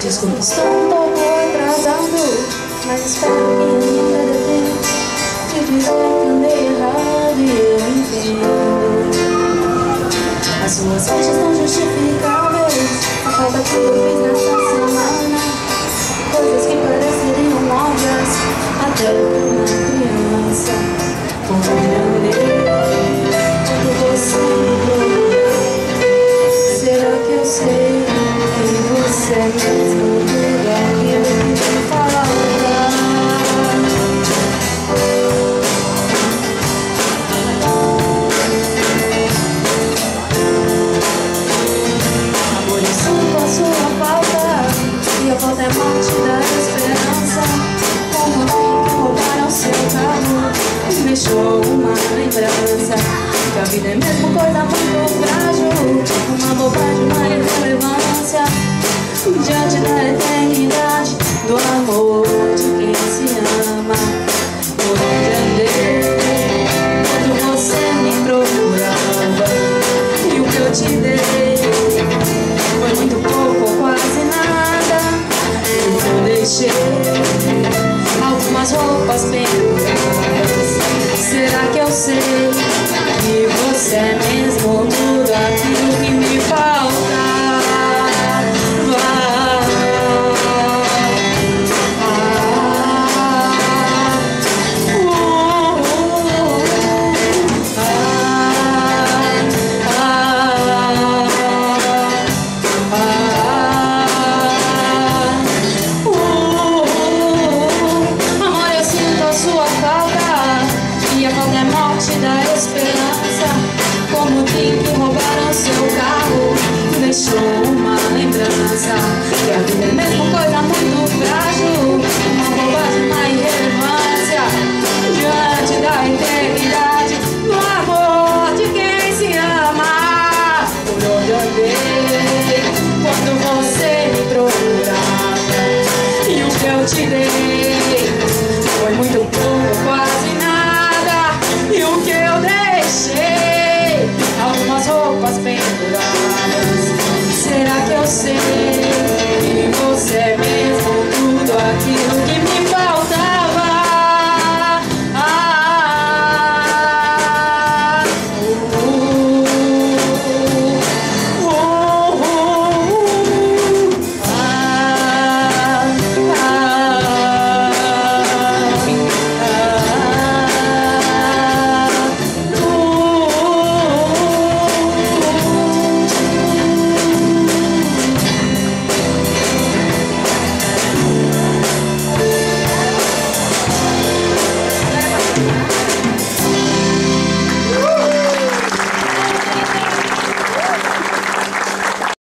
Desculpa, estou um pouco atrasado, mas espero que ainda dê tempo de dizer que andei errado e eu entendo. As suas queixas estão justificáveis, a falta que eu fiz nessa semana, coisas que pareceriam óbvias até para uma criança. Como eu andei quando você me procurou, será que eu sei que você é mesmo tudo aquilo que me falta? Amor, eu sinto a sua falta, e a falta é morte da esperança. Como alguém que roubaram seu carro e deixou uma lembrança. Que a vida é mesmo coisa muito frágil, uma bobagem, uma irrelevância diante da eternidade do amor de quem se ama. Por onde andei quando você me procurava, e o que eu te dei foi muito pouco ou quase nada. E eu deixei algumas roupas penduradas. Será que eu sei que você é mesmo tudo aquilo que me falta? Da esperança, como tem que roubaram seu carro, deixou uma lembrança. Que a vida é mesmo coisa muito frágil, uma bobagem, uma irrelevância diante da eternidade do amor de quem se ama. Por onde andei quando você me procurava, e o que eu te dei foi muito pouco, quase nada. E o que eu deixei, algumas roupas penduradas. Será que eu sei